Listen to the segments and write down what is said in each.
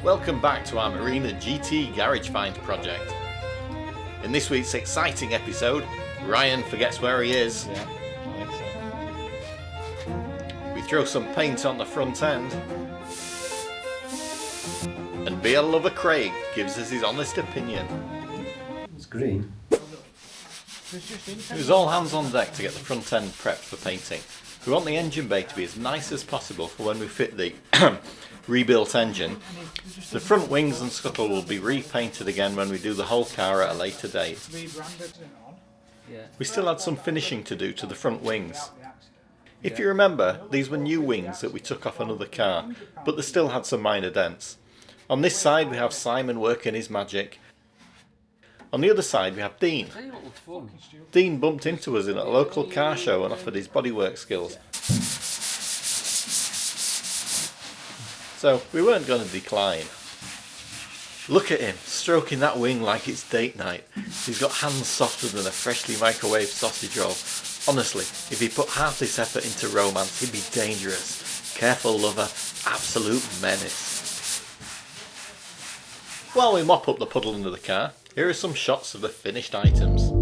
Welcome back to our Marina GT garage find project. In this week's exciting episode, Ryan forgets where he is. Yeah, I think so. We throw some paint on the front end. And beer lover Craig gives us his honest opinion. It's green. It was all hands on deck to get the front end prepped for painting. We want the engine bay to be as nice as possible for when we fit the rebuilt engine. The front wings and scuttle will be repainted again when we do the whole car at a later date. We still had some finishing to do to the front wings. If you remember, these were new wings that we took off another car, but they still had some minor dents. On this side we have Simon working his magic. On the other side we have Dean. Dean bumped into us in a local car show and offered his bodywork skills. So we weren't going to decline. Look at him, stroking that wing like it's date night. He's got hands softer than a freshly microwaved sausage roll. Honestly, if he put half this effort into romance, he'd be dangerous. Careful lover, absolute menace. While we mop up the puddle under the car, here are some shots of the finished items.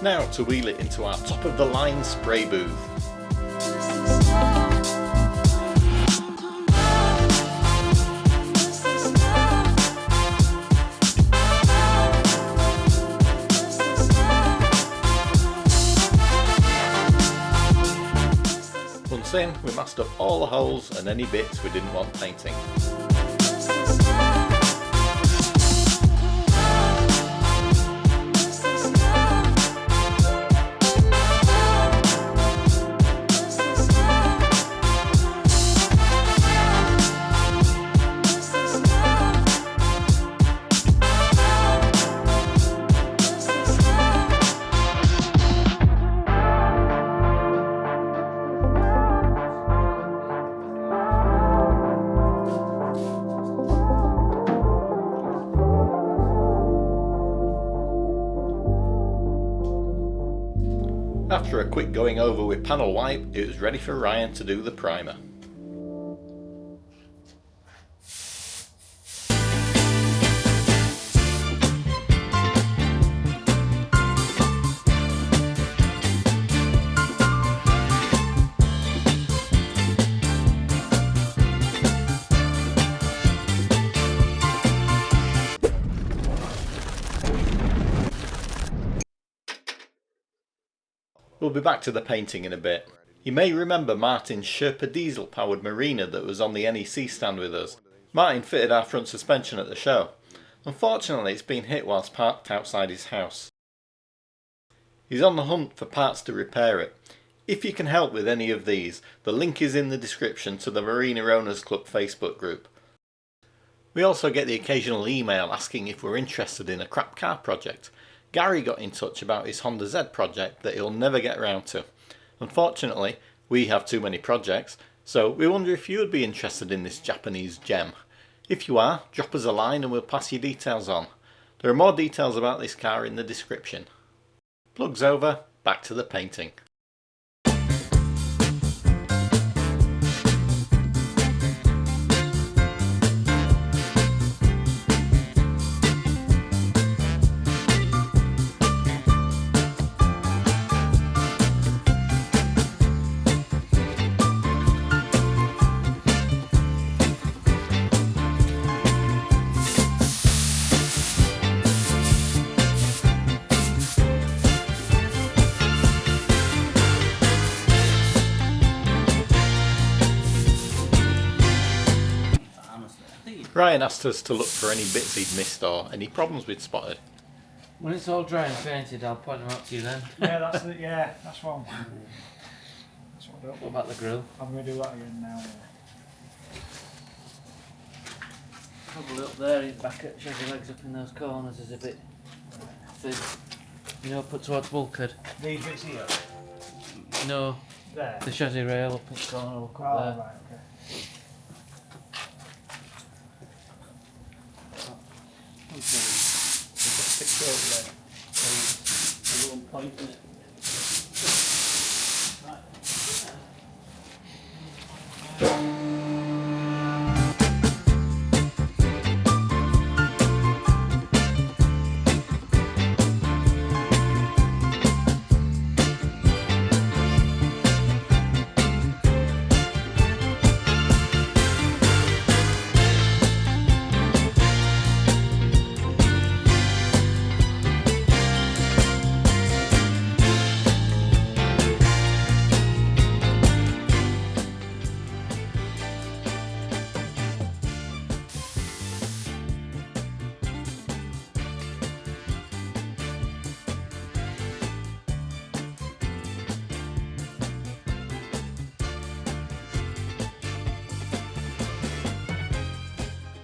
Now to wheel it into our top of the line spray booth. Once in, we masked up all the holes and any bits we didn't want painting. After a quick going over with panel wipe, it was ready for Ryan to do the primer. We'll be back to the painting in a bit. You may remember Martin's Sherpa diesel powered Marina that was on the NEC stand with us. Martin fitted our front suspension at the show. Unfortunately, it's been hit whilst parked outside his house. He's on the hunt for parts to repair it. If you can help with any of these, the link is in the description to the Marina Owners Club Facebook group. We also get the occasional email asking if we're interested in a crap car project. Gary got in touch about his Honda Z project that he'll never get around to. Unfortunately, we have too many projects, so we wonder if you would be interested in this Japanese gem. If you are, drop us a line and we'll pass your details on. There are more details about this car in the description. Plugs over, back to the painting. Ryan asked us to look for any bits he'd missed or any problems we'd spotted. When it's all dry and painted, I'll point them out to you then. Yeah, that's the, yeah, that's what I'm. That's what I don't. What about the grill? I'm going to do that again now. Probably up there, in back at chassis legs up in those corners is a bit thin. You know, put towards bulkhead. These bits here. No, There. the chassis rail up in the corner, look up Oh, there. right, okay. Fixed over there. A little point in it.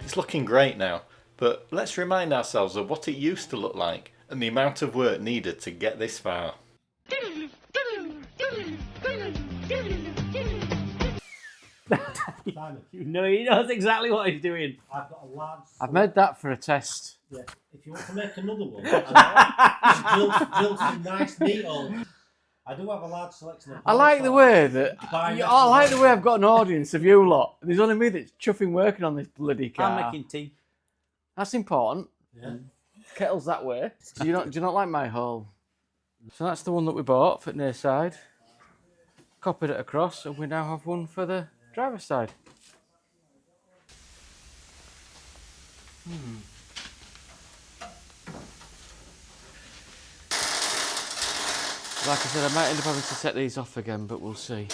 It's looking great now, but let's remind ourselves of what it used to look like and the amount of work needed to get this far. No, he knows exactly what he's doing. I've got a large. I've made that for a test. Yeah. If you want to make another one, drill some nice meat holes. I do have a large selection of. I like the way that I've got an audience of you lot. There's only me that's chuffing working on this bloody car. I'm making tea. That's important. Yeah. Kettle's that way. Do you not like my hole? So that's the one that we bought for near side. Copied it across, and we now have one for the driver's side. Like I said, I might end up having to set these off again, but we'll see.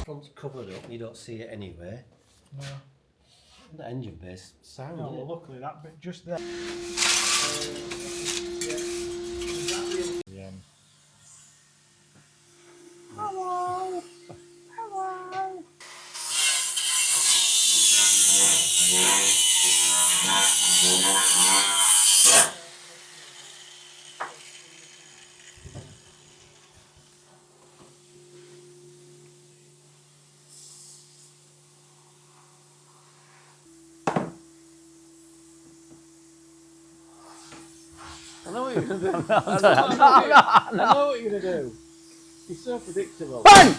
Front's covered up, you don't see it anyway. No. The engine base sound. No, isn't well, it? luckily that bit just there. Yeah. Hello. Hello. I know what you're going to do. I know what you're going to do. You're so predictable. Bang!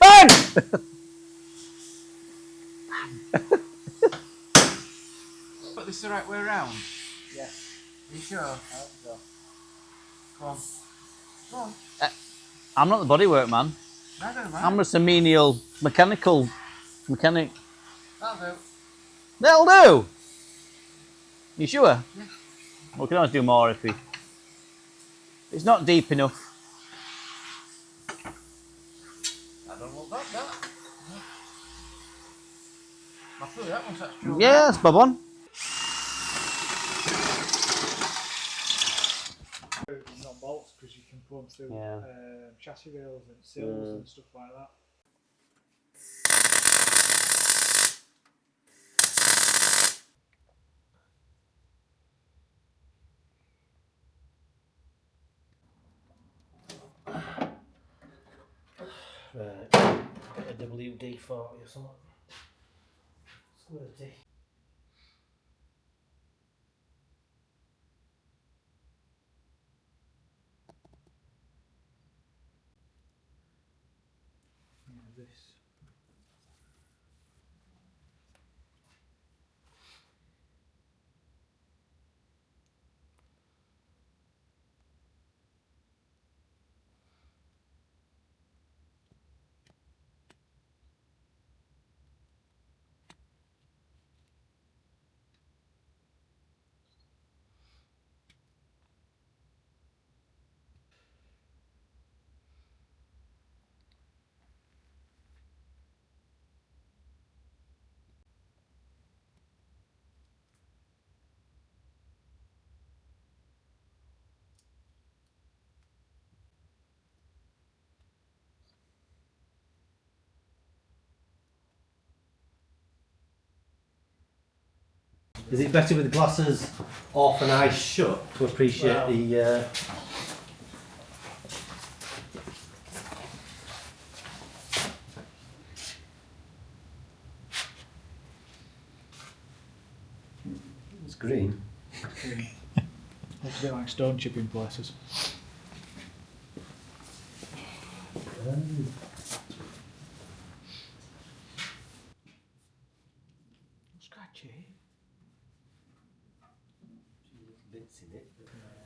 Bang! Put this the right way around. Yeah. Are you sure? I hope so. Go on. Go on. I'm not the bodywork man. No, don't mind. I'm just a menial mechanic. That'll do. That'll do. You sure? Yeah. We can always do more if we. It's not deep enough. I don't want that. I'll throw that one, that's true. Yeah, that's bob on. Not bolts, because you can put them through Yeah. chassis rails and sills and stuff like that. Right. Get a WD-40 or something. Squirty. This. Is it better with the glasses off and eyes shut to appreciate the... It's green. Looks a bit like stone chipping places. Scratchy. Bits in it.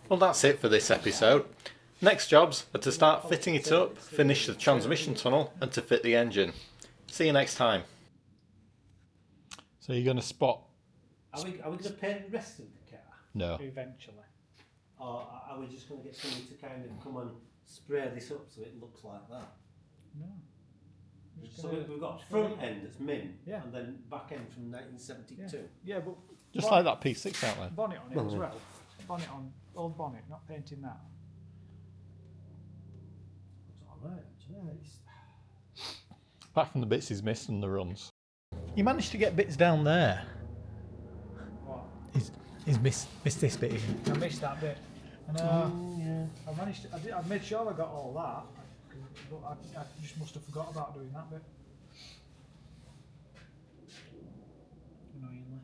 Well, that's it for this episode. Next jobs are to start fitting it up, finish the transmission tunnel, and to fit the engine. See you next time. So you're going to spot? Are we going to paint the rest of the car? No. Eventually. Or are we just going to get somebody to kind of come and spray this up so it looks like that? No. So we've got front end that's mint, Yeah. and then back end from 1972. Yeah, but Just like that P6 outline. bonnet on it as Well, well. Bonnet on, old bonnet, not painting that. It's alright, actually. Apart from the bits he's missed and the runs. You managed to get bits down there. What? He's missed this bit here. I missed that bit. And Yeah. I managed to, I made sure I got all that, but I just must have forgot about doing that bit. Annoyingly.